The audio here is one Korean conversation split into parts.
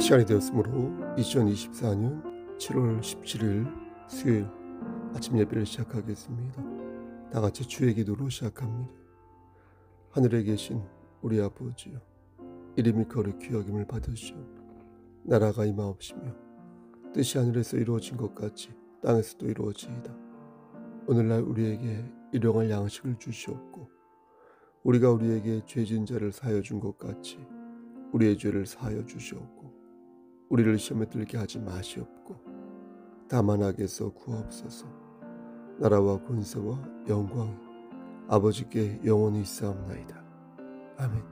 시간이 되었으므로 2024년 7월 17일 수요일 아침 예배를 시작하겠습니다. 다 같이 주의 기도로 시작합니다. 하늘에 계신 우리 아버지여, 이름이 거룩히 여김을 받으시오. 나라가 임하옵시며 뜻이 하늘에서 이루어진 것 같이 땅에서도 이루어지이다. 오늘날 우리에게 일용할 양식을 주시옵고, 우리가 우리에게 죄진 자를 사하여 준 것 같이 우리의 죄를 사하여 주시옵고, 우리를 시험에 들게 하지 마시옵고 다만 악에서 구하옵소서. 나라와 권세와 영광이 아버지께 영원히 있사옵나이다. 아멘.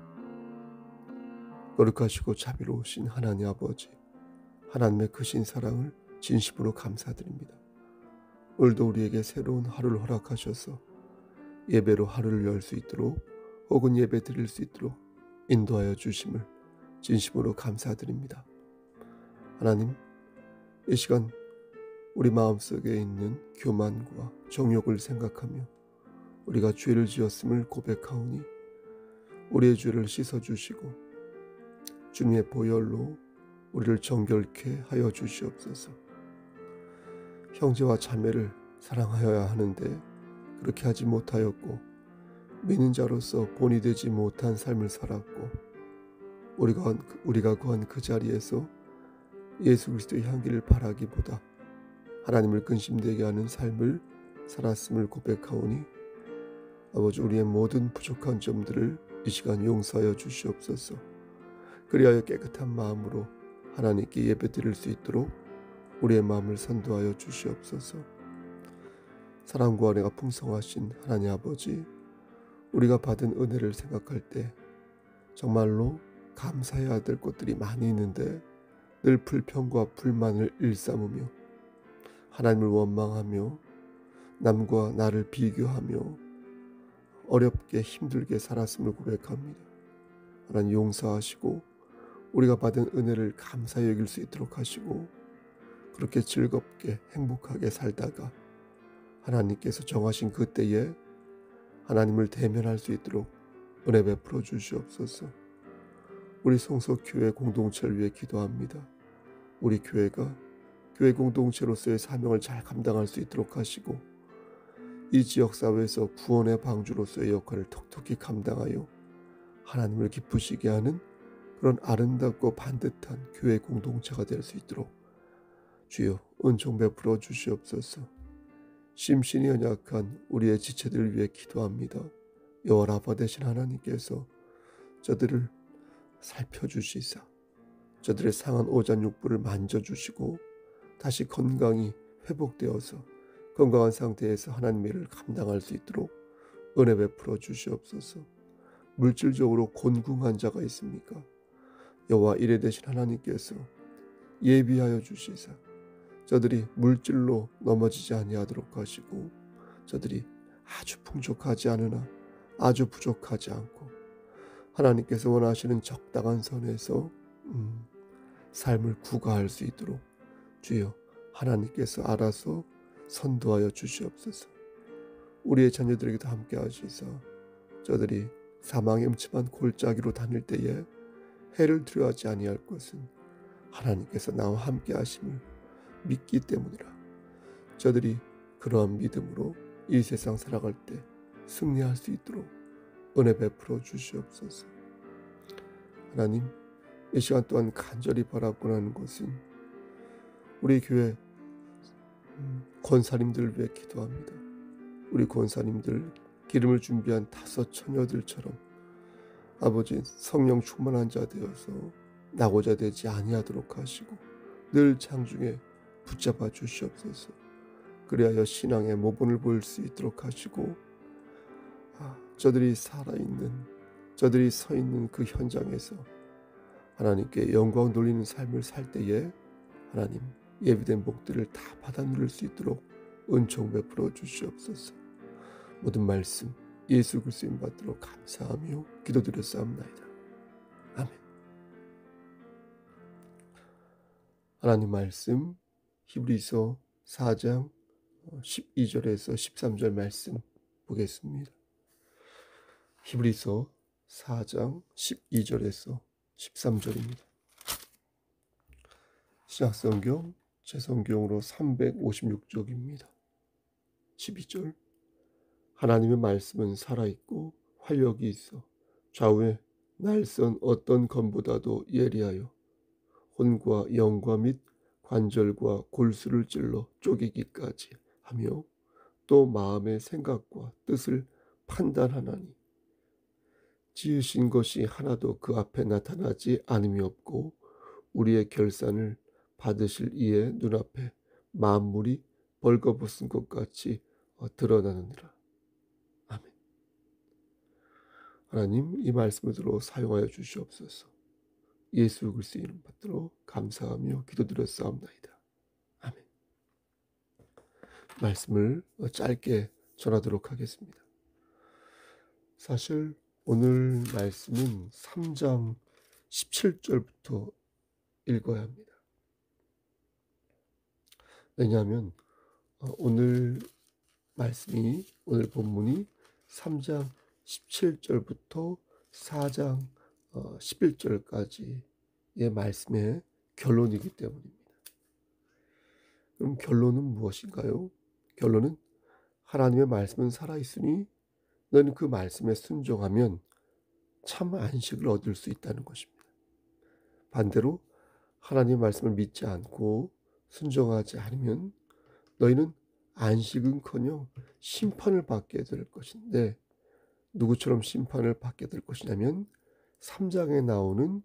거룩하시고 자비로우신 하나님 아버지, 하나님의 크신 사랑을 진심으로 감사드립니다. 오늘도 우리에게 새로운 하루를 허락하셔서 예배로 하루를 열 수 있도록, 혹은 예배 드릴 수 있도록 인도하여 주심을 진심으로 감사드립니다. 하나님, 이 시간 우리 마음속에 있는 교만과 정욕을 생각하며 우리가 죄를 지었음을 고백하오니 우리의 죄를 씻어주시고 주님의 보혈로 우리를 정결케 하여 주시옵소서. 형제와 자매를 사랑하여야 하는데 그렇게 하지 못하였고, 믿는 자로서 본이 되지 못한 삶을 살았고, 우리가 구한 그 자리에서 예수 그리스도의 향기를 바라기보다 하나님을 근심되게 하는 삶을 살았음을 고백하오니 아버지, 우리의 모든 부족한 점들을 이 시간 용서하여 주시옵소서. 그리하여 깨끗한 마음으로 하나님께 예배드릴 수 있도록 우리의 마음을 선도하여 주시옵소서. 사랑과 은혜가 풍성하신 하나님 아버지, 우리가 받은 은혜를 생각할 때 정말로 감사해야 될 것들이 많이 있는데 늘 불평과 불만을 일삼으며 하나님을 원망하며 남과 나를 비교하며 어렵게 힘들게 살았음을 고백합니다. 하나님, 용서하시고 우리가 받은 은혜를 감사히 여길 수 있도록 하시고, 그렇게 즐겁게 행복하게 살다가 하나님께서 정하신 그때에 하나님을 대면할 수 있도록 은혜 베풀어 주시옵소서. 우리 성서교회 공동체를 위해 기도합니다. 우리 교회가 교회 공동체로서의 사명을 잘 감당할 수 있도록 하시고, 이 지역사회에서 구원의 방주로서의 역할을 톡톡히 감당하여 하나님을 기쁘시게 하는 그런 아름답고 반듯한 교회 공동체가 될 수 있도록 주여 은총 베풀어 주시옵소서. 심신이 연약한 우리의 지체들을 위해 기도합니다. 여호와 라파 되신 하나님께서 저들을 살펴주시사 저들의 상한 오잔육부를 만져주시고 다시 건강이 회복되어서 건강한 상태에서 하나님의 일을 감당할 수 있도록 은혜 베풀어 주시옵소서. 물질적으로 곤궁한 자가 있습니까? 여호와 이레 되신 하나님께서 예비하여 주시사 저들이 물질로 넘어지지 아니하도록 하시고, 저들이 아주 풍족하지 않으나 아주 부족하지 않고 하나님께서 원하시는 적당한 선에서 삶을 구가할 수 있도록 주여 하나님께서 알아서 선도하여 주시옵소서. 우리의 자녀들에게도 함께 하시사 저들이 사망의 음침한 골짜기로 다닐 때에 해를 두려워하지 아니할 것은 하나님께서 나와 함께 하심을 믿기 때문이라. 저들이 그러한 믿음으로 이 세상 살아갈 때 승리할 수 있도록 은혜 베풀어 주시옵소서. 하나님, 이 시간 또한 간절히 바라고 하는 것은 우리 교회 권사님들을 위해 기도합니다. 우리 권사님들 기름을 준비한 5 처녀들처럼 아버지 성령 충만한 자 되어서 낙오자 되지 아니하도록 하시고 늘 장중에 붙잡아 주시옵소서. 그리하여 신앙의 모본을 보일 수 있도록 하시고, 저들이 살아있는, 저들이 서 있는 그 현장에서 하나님께 영광 돌리는 삶을 살 때에 하나님 예비된 복들을 다 받아 누릴 수 있도록 은총 베풀어 주시옵소서. 모든 말씀 예수 그리스도인 받도록 감사하며 기도드렸사옵나이다. 아멘. 하나님 말씀 히브리서 4장 12절에서 13절 말씀 보겠습니다. 히브리서 4장 12절에서 13절입니다. 신약성경 제 성경으로 356쪽입니다. 12절. 하나님의 말씀은 살아있고 활력이 있어 좌우에 날선 어떤 검보다도 예리하여 혼과 영과 및 관절과 골수를 찔러 쪼개기까지 하며 또 마음의 생각과 뜻을 판단하나니 지으신 것이 하나도 그 앞에 나타나지 않음이 없고 우리의 결산을 받으실 이의 눈앞에 만물이 벌거벗은 것 같이 드러나느니라. 아멘. 하나님, 이 말씀을 들어 사용하여 주시옵소서. 예수 그리스도의 이름 받들어 감사하며 기도드렸사옵나이다. 아멘. 말씀을 짧게 전하도록 하겠습니다. 사실 오늘 말씀은 3장 17절부터 읽어야 합니다. 왜냐하면 오늘 본문이 3장 17절부터 4장 11절까지의 말씀의 결론이기 때문입니다. 그럼 결론은 무엇인가요? 결론은 하나님의 말씀은 살아있으니 너는 그 말씀에 순종하면 참 안식을 얻을 수 있다는 것입니다. 반대로 하나님의 말씀을 믿지 않고 순종하지 않으면 너희는 안식은커녕 심판을 받게 될 것인데, 누구처럼 심판을 받게 될 것이냐면 3장에 나오는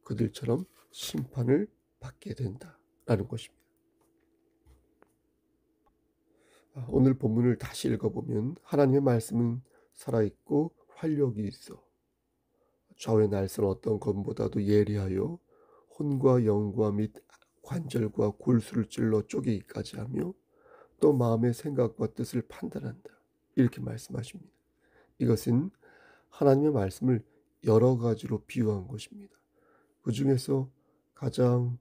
그들처럼 심판을 받게 된다라는 것입니다. 오늘 본문을 다시 읽어보면 하나님의 말씀은 살아있고 활력이 있어 좌우에 날선 어떤 검보다도 예리하여 혼과 영과 및 관절과 골수를 찔러 쪼개기까지 하며 또 마음의 생각과 뜻을 판단한다. 이렇게 말씀하십니다. 이것은 하나님의 말씀을 여러 가지로 비유한 것입니다. 그 중에서 가장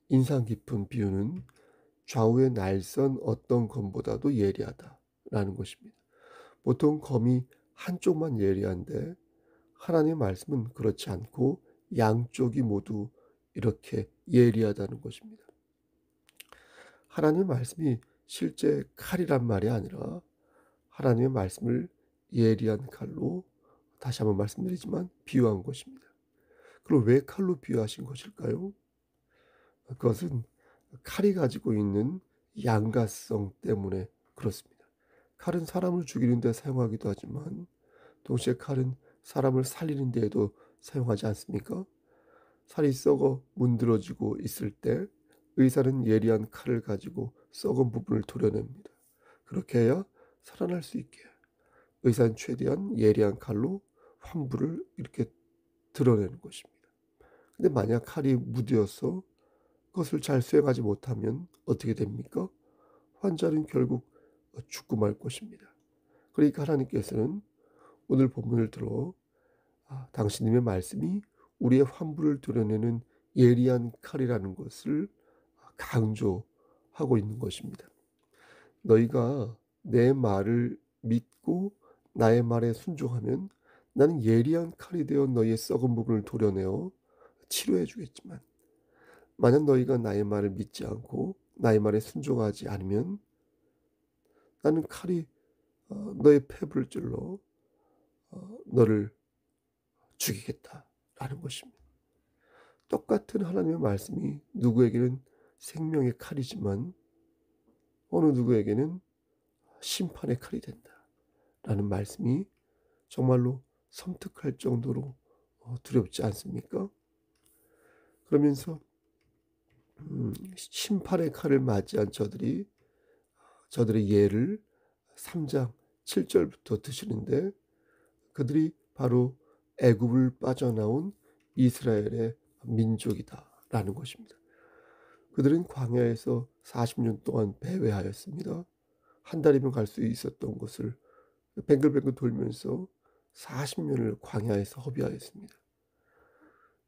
인상 깊은 비유는 좌우에 날선 어떤 검보다도 예리하다라는 것입니다. 보통 검이 한쪽만 예리한데 하나님의 말씀은 그렇지 않고 양쪽이 모두 이렇게 예리하다는 것입니다. 하나님의 말씀이 실제 칼이란 말이 아니라 하나님의 말씀을 예리한 칼로, 다시 한번 말씀드리지만, 비유한 것입니다. 그럼 왜 칼로 비유하신 것일까요? 그것은 칼이 가지고 있는 양가성 때문에 그렇습니다. 칼은 사람을 죽이는 데 사용하기도 하지만 동시에 칼은 사람을 살리는 데에도 사용하지 않습니까? 살이 썩어 문드러지고 있을 때 의사는 예리한 칼을 가지고 썩은 부분을 도려냅니다. 그렇게 해야 살아날 수 있게 의사는 최대한 예리한 칼로 환부를 이렇게 드러내는 것입니다. 근데 만약 칼이 무뎌서 그것을 잘 수행하지 못하면 어떻게 됩니까? 환자는 결국 죽고 말 것입니다. 그러니까 하나님께서는 오늘 본문을 들어 당신님의 말씀이 우리의 환부를 드러내는 예리한 칼이라는 것을 강조하고 있는 것입니다. 너희가 내 말을 믿고 나의 말에 순종하면 나는 예리한 칼이 되어 너희의 썩은 부분을 도려내어 치료해 주겠지만, 만약 너희가 나의 말을 믿지 않고 나의 말에 순종하지 않으면 나는 칼이 너의 폐부를 찔러 너를 죽이겠다라는 것입니다. 똑같은 하나님의 말씀이 누구에게는 생명의 칼이지만 어느 누구에게는 심판의 칼이 된다라는 말씀이 정말로 섬뜩할 정도로 두렵지 않습니까? 그러면서 심판의 칼을 맞이한 저들의 예를 3장 7절부터 드시는데, 그들이 바로 애굽을 빠져나온 이스라엘의 민족이다라는 것입니다. 그들은 광야에서 40년 동안 배회하였습니다. 한 달이면 갈 수 있었던 곳을 뱅글뱅글 돌면서 40년을 광야에서 허비하였습니다.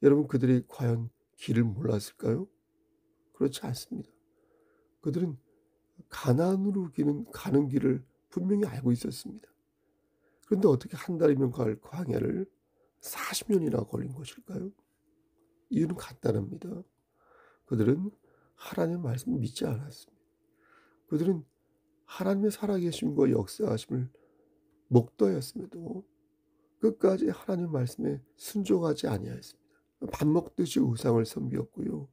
여러분, 그들이 과연 길을 몰랐을까요? 그렇지 않습니다. 그들은 가나안으로 가는 길을 분명히 알고 있었습니다. 그런데 어떻게 한 달이면 갈 광야를 40년이나 걸린 것일까요? 이유는 간단합니다. 그들은 하나님의 말씀을 믿지 않았습니다. 그들은 하나님의 살아계심과 역사하심을 목도하였음에도 끝까지 하나님의 말씀에 순종하지 아니하였습니다. 밥 먹듯이 우상을 섬겼고요.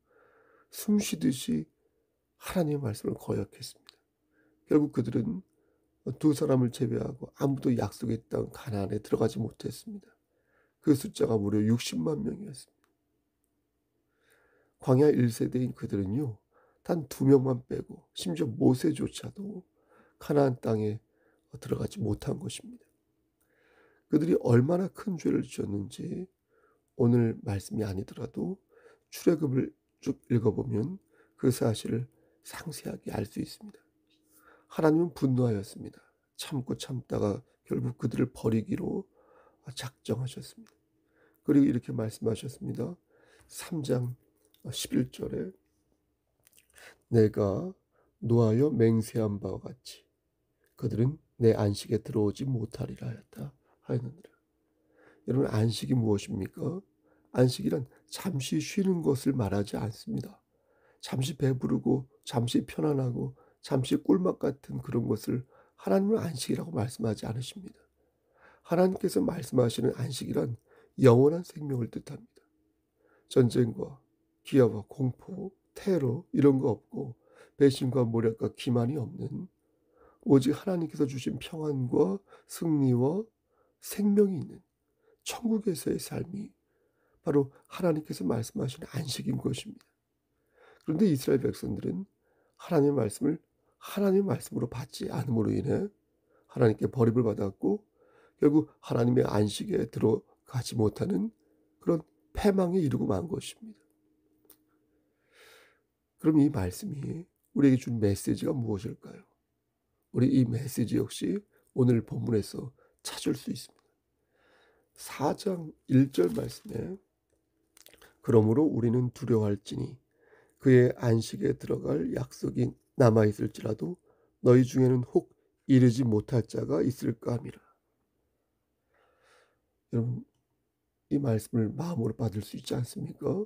숨 쉬듯이 하나님의 말씀을 거역했습니다. 결국 그들은 두 사람을 제외하고 아무도 약속의 땅 가나안에 들어가지 못했습니다. 그 숫자가 무려 60만 명이었습니다. 광야 1세대인 그들은요. 단 2명만 빼고 심지어 모세조차도 가나안 땅에 들어가지 못한 것입니다. 그들이 얼마나 큰 죄를 지었는지 오늘 말씀이 아니더라도 출애굽을 쭉 읽어보면 그 사실을 상세하게 알 수 있습니다. 하나님은 분노하였습니다. 참고 참다가 결국 그들을 버리기로 작정하셨습니다. 그리고 이렇게 말씀하셨습니다. 3장 11절에 내가 노하여 맹세한 바와 같이 그들은 내 안식에 들어오지 못하리라 하였다 하였느니라. 여러분, 안식이 무엇입니까? 안식이란 잠시 쉬는 것을 말하지 않습니다. 잠시 배부르고 잠시 편안하고 잠시 꿀맛 같은 그런 것을 하나님은 안식이라고 말씀하지 않으십니다. 하나님께서 말씀하시는 안식이란 영원한 생명을 뜻합니다. 전쟁과 기아와 공포, 테러 이런 거 없고 배신과 모략과 기만이 없는 오직 하나님께서 주신 평안과 승리와 생명이 있는 천국에서의 삶이 바로 하나님께서 말씀하시는 안식인 것입니다. 그런데 이스라엘 백성들은 하나님의 말씀을 하나님의 말씀으로 받지 않음으로 인해 하나님께 버림을 받았고 결국 하나님의 안식에 들어가지 못하는 그런 패망에 이르고 만 것입니다. 그럼 이 말씀이 우리에게 준 메시지가 무엇일까요? 우리 이 메시지 역시 오늘 본문에서 찾을 수 있습니다. 4장 1절 말씀에 그러므로 우리는 두려워할지니 그의 안식에 들어갈 약속이 남아있을지라도 너희 중에는 혹 이르지 못할 자가 있을까 함이라. 여러분, 이 말씀을 마음으로 받을 수 있지 않습니까?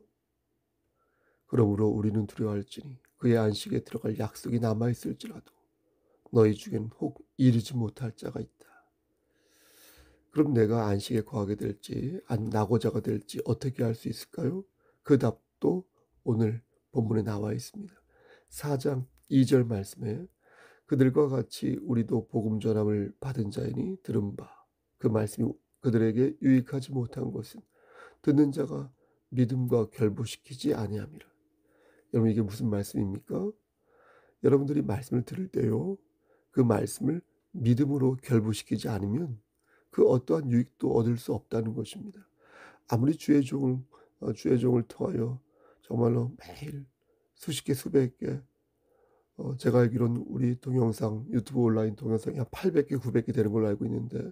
그러므로 우리는 두려워할지니 그의 안식에 들어갈 약속이 남아있을지라도 너희 중에는 혹 이르지 못할 자가 있다. 그럼 내가 안식에 거하게 될지 낙오자가 될지 어떻게 할 수 있을까요? 그 답도 오늘 본문에 나와 있습니다. 4장 2절 말씀에 그들과 같이 우리도 복음 전함을 받은 자이니 들은 바 그 말씀이 그들에게 유익하지 못한 것은 듣는 자가 믿음과 결부시키지 아니함이라. 여러분, 이게 무슨 말씀입니까? 여러분들이 말씀을 들을 때요, 그 말씀을 믿음으로 결부시키지 않으면 그 어떠한 유익도 얻을 수 없다는 것입니다. 아무리 주의 종을 통하여 정말로 매일 수십 개 수백 개 제가 알기로는 우리 동영상 유튜브 온라인 동영상이 한 800개 900개 되는 걸로 알고 있는데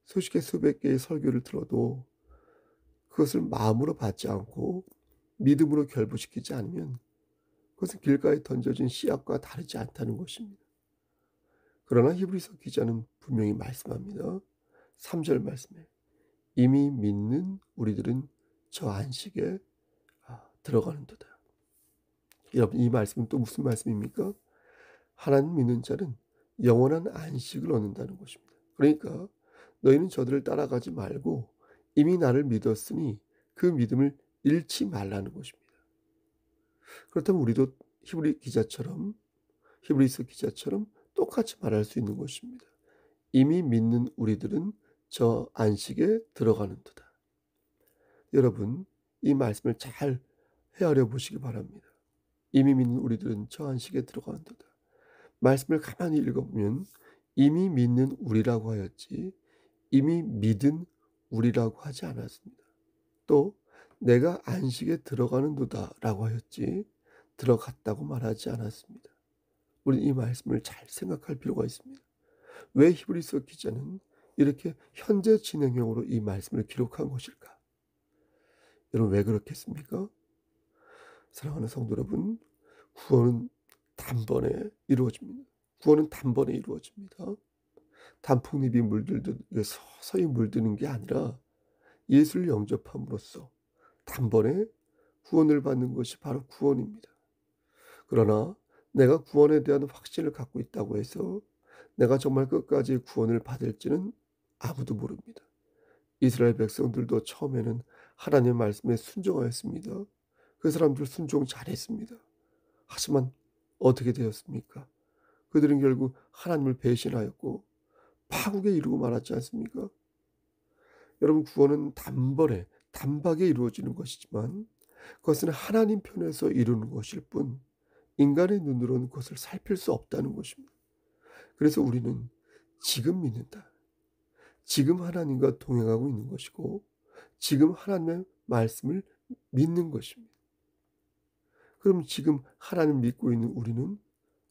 수십 개 수백 개의 설교를 들어도 그것을 마음으로 받지 않고 믿음으로 결부시키지 않으면 그것은 길가에 던져진 씨앗과 다르지 않다는 것입니다. 그러나 히브리서 기자는 분명히 말씀합니다. 3절 말씀에 이미 믿는 우리들은 저 안식에 들어가는도다. 여러분, 이 말씀은 또 무슨 말씀입니까? 하나님 믿는 자는 영원한 안식을 얻는다는 것입니다. 그러니까 너희는 저들을 따라가지 말고 이미 나를 믿었으니 그 믿음을 잃지 말라는 것입니다. 그렇다면 우리도 히브리서 기자처럼 똑같이 말할 수 있는 것입니다. 이미 믿는 우리들은 저 안식에 들어가는도다. 여러분, 이 말씀을 잘 헤아려 보시기 바랍니다. 이미 믿는 우리들은 저 안식에 들어가는도다. 말씀을 가만히 읽어보면 이미 믿는 우리라고 하였지 이미 믿은 우리라고 하지 않았습니다. 또 내가 안식에 들어가는도다 라고 하였지 들어갔다고 말하지 않았습니다. 우리는 이 말씀을 잘 생각할 필요가 있습니다. 왜 히브리서 기자는 이렇게 현재 진행형으로 이 말씀을 기록한 것일까? 여러분, 왜 그렇겠습니까? 사랑하는 성도 여러분, 구원은 단번에 이루어집니다. 구원은 단번에 이루어집니다. 단풍잎이 물들듯 서서히 물드는 게 아니라 예수를 영접함으로써 단번에 구원을 받는 것이 바로 구원입니다. 그러나 내가 구원에 대한 확신을 갖고 있다고 해서 내가 정말 끝까지 구원을 받을지는 아무도 모릅니다. 이스라엘 백성들도 처음에는 하나님의 말씀에 순종하였습니다. 그 사람들 순종 잘했습니다. 하지만 어떻게 되었습니까? 그들은 결국 하나님을 배신하였고 파국에 이르고 말았지 않습니까? 여러분, 구원은 단박에 이루어지는 것이지만 그것은 하나님 편에서 이루는 것일 뿐 인간의 눈으로는 그것을 살필 수 없다는 것입니다. 그래서 우리는 지금 믿는다. 지금 하나님과 동행하고 있는 것이고 지금 하나님의 말씀을 믿는 것입니다. 그럼 지금 하나님 믿고 있는 우리는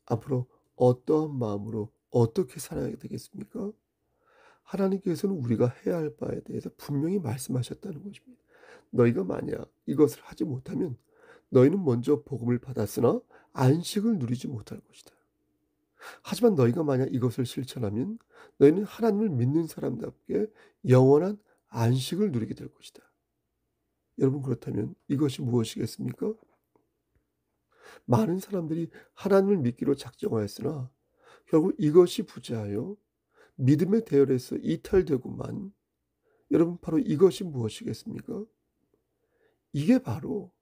앞으로 어떠한 마음으로 어떻게 살아야 되겠습니까? 하나님께서는 우리가 해야 할 바에 대해서 분명히 말씀하셨다는 것입니다. 너희가 만약 이것을 하지 못하면 너희는 먼저 복음을 받았으나 안식을 누리지 못할 것이다. 하지만 너희가 만약 이것을 실천하면 너희는 하나님을 믿는 사람답게 영원한 안식을 누리게 될 것이다. 여러분, 그렇다면 이것이 무엇이겠습니까? 많은 사람들이 하나님을 믿기로 작정하였으나 결국 이것이 부재하여 믿음의 대열에서 이탈되고만, 여러분, 바로 이것이 무엇이겠습니까? 이게 바로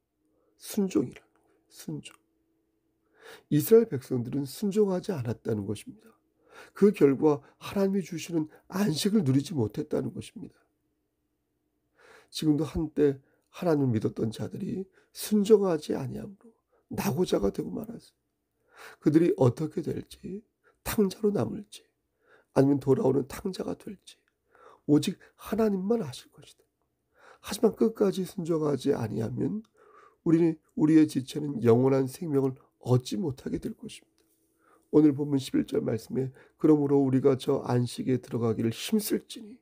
순종이라는 거예요. 순종. 이스라엘 백성들은 순종하지 않았다는 것입니다. 그 결과 하나님이 주시는 안식을 누리지 못했다는 것입니다. 지금도 한때 하나님을 믿었던 자들이 순종하지 아니함으로 낙오자가 되고 말았어요. 그들이 어떻게 될지, 탕자로 남을지 아니면 돌아오는 탕자가 될지 오직 하나님만 아실 것이다. 하지만 끝까지 순종하지 아니하면 우리의 지체는 영원한 생명을 얻지 못하게 될 것입니다. 오늘 본문 11절 말씀에 그러므로 우리가 저 안식에 들어가기를 힘쓸지니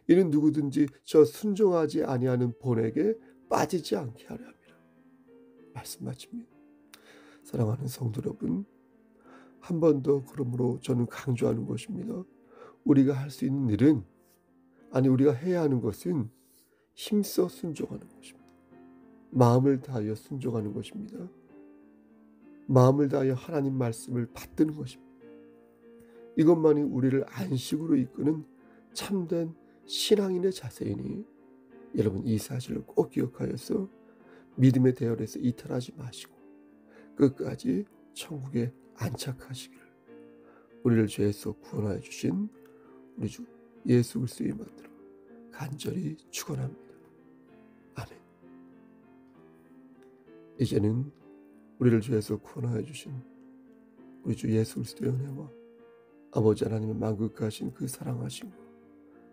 이는 누구든지 저 순종하지 아니하는 본에게 빠지지 않게 하려 함이라. 말씀 마칩니다. 사랑하는 성도 여러분, 한 번 더 그러므로 저는 강조하는 것입니다. 우리가 할 수 있는 일은, 우리가 해야 하는 것은 힘써 순종하는 것입니다. 마음을 다하여 순종하는 것입니다. 마음을 다하여 하나님 말씀을 받드는 것입니다. 이것만이 우리를 안식으로 이끄는 참된 신앙인의 자세이니 여러분, 이 사실을 꼭 기억하여서 믿음의 대열에서 이탈하지 마시고 끝까지 천국에 안착하시기를 우리를 죄에서 구원하여 주신 우리 주 예수 그리스도의 이름으로 간절히 축원합니다. 아멘. 이제는 우리를 죄에서 구원하여 주신 우리 주 예수 그리스도의 은혜와 아버지 하나님의 만극하신 그 사랑하심과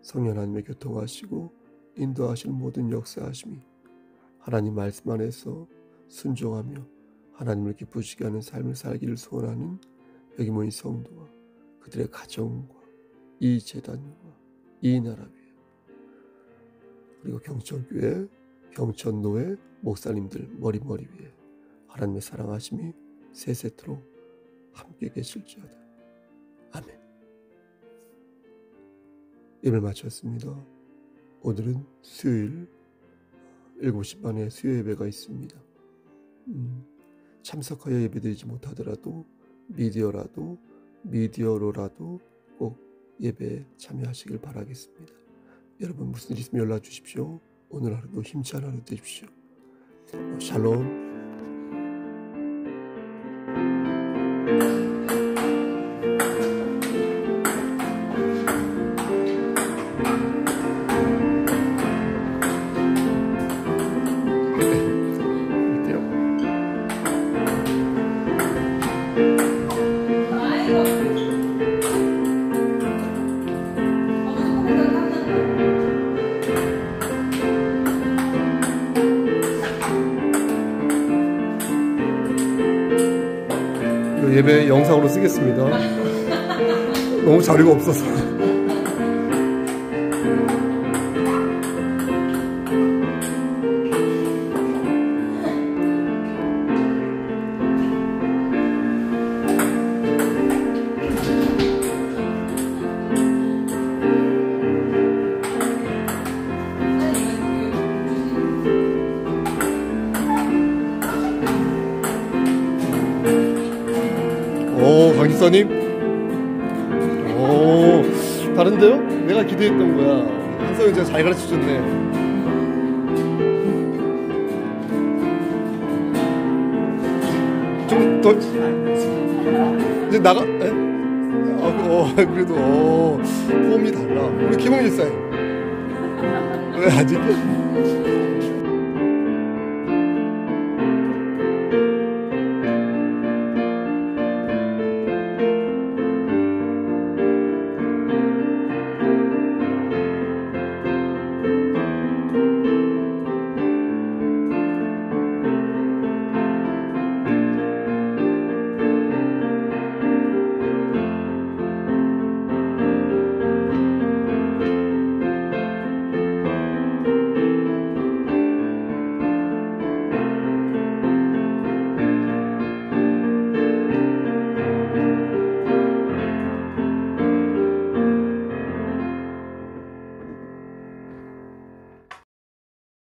성령 하나님의 교통하시고 인도하시는 모든 역사하심이 하나님 말씀 안에서 순종하며 하나님을 기쁘시게 하는 삶을 살기를 소원하는 여기 모인 성도와 그들의 가정과 이 재단과 이 나라 위에, 그리고 경천교회, 경천노회 목사님들 머리 위에 하나님의 사랑하심이 세세토록 함께 계실지어다. 아멘. 예배를 마쳤습니다. 오늘은 수요일 7시 반에 수요 예배가 있습니다. 참석하여 예배드리지 못하더라도 미디어로라도 꼭 예배에 참여하시길 바라겠습니다. 여러분, 무슨 일 있으면 연락 주십시오. 오늘 하루도 힘찬 하루 되십시오. 샬롬. 예배 영상으로 쓰겠습니다. 너무 자료가 없어서. 오, 강 집사님. 오, 다른데요? 내가 기대했던 거야. 한성이 진짜 잘 가르쳐줬네. 좀 더 이제 나가. 에? 그래도 폼이 달라. 우리 김홍 집사님 왜 아직?